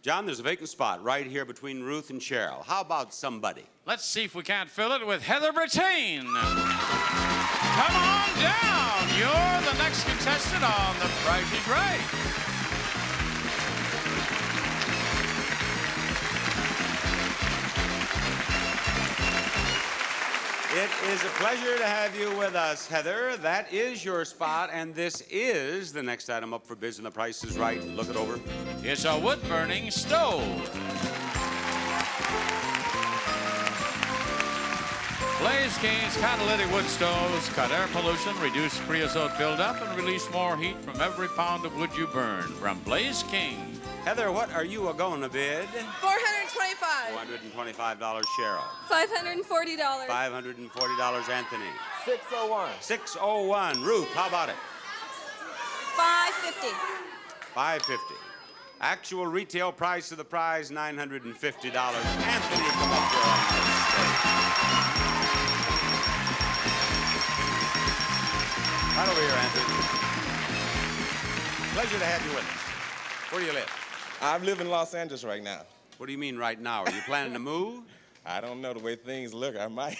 John, there's a vacant spot right here between Ruth and Cheryl. How about somebody? Let's see if we can't fill it with Heather Brattain. Come on down. You're the next contestant on The Price is Right. It is a pleasure to have you with us, Heather. That is your spot, and this is the next item up for bids, and The Price is Right. Look it over. It's a wood-burning stove. Blaze King's catalytic wood stoves cut air pollution, reduce creosote buildup, and release more heat from every pound of wood you burn. From Blaze King. Heather, what are you going to bid? $425. $425, Cheryl. $540. $540, Anthony. 601. 601. Ruth, how about it? $550. $550. Actual retail price of the prize, $950. Anthony, come up here on this stage. Right over here, Anthony. Pleasure to have you with us. Where do you live? I live in Los Angeles right now. What do you mean right now? Are you planning to move? I don't know the way things look. I might.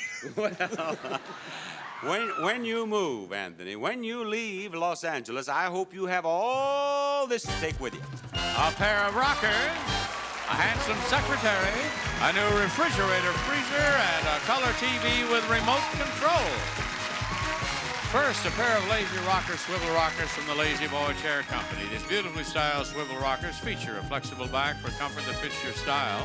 Well, when you move, Anthony, when you leave Los Angeles, I hope you have all this to take with you. A pair of rockers, a handsome secretary, a new refrigerator freezer, and a color TV with remote control. First, a pair of Lazy Rocker swivel rockers from the Lazy Boy Chair Company. These beautifully styled swivel rockers feature a flexible back for comfort that fits your style.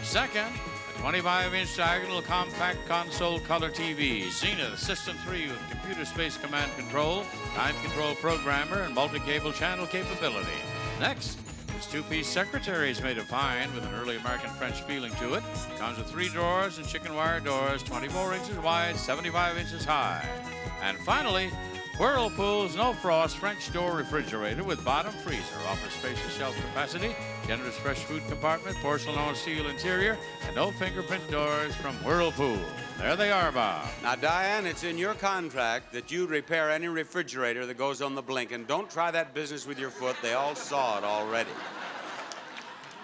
Second, a 25-inch diagonal compact console color TV. Zenith System 3 with computer space command control, time control programmer, and multi-cable channel capability. Next, this two-piece secretary is made of pine with an early American French feeling to it. Comes with 3 drawers and chicken wire doors, 24 inches wide, 75 inches high. And finally, Whirlpool's No Frost French door refrigerator with bottom freezer offers spacious shelf capacity, generous fresh food compartment, porcelain or steel interior, and no fingerprint doors from Whirlpool. There they are, Bob. Now, Diane, it's in your contract that you repair any refrigerator that goes on the blink, and don't try that business with your foot. They all saw it already.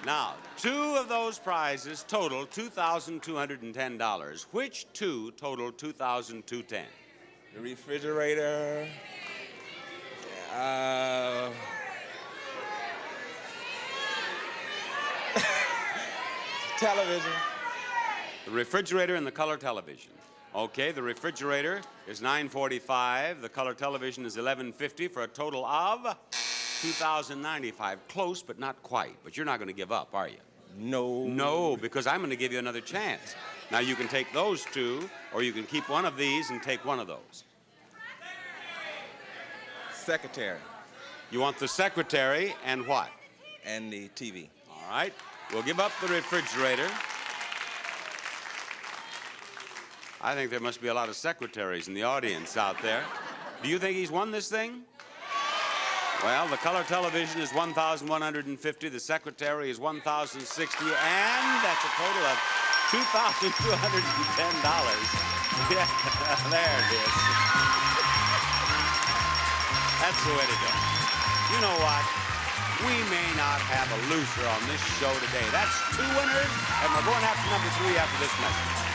Now, 2 of those prizes total $2,210. Which 2 total $2,210? The refrigerator. Television. The refrigerator and the color television. Okay, the refrigerator is $945. The color television is $1150 for a total of $2,095. Close, but not quite. But you're not going to give up, are you? No. No, because I'm going to give you another chance. Now, you can take those 2, or you can keep one of these and take one of those. Secretary. You want the secretary and what? And the TV. All right. We'll give up the refrigerator. I think there must be a lot of secretaries in the audience out there. Do you think he's won this thing? Well, the color television is $1,150. The secretary is $1,060, and that's a total of $2,210. Yeah, there it is. That's the way to go. You know what? We may not have a loser on this show today. That's 2 winners, and we're going after number 3 after this message.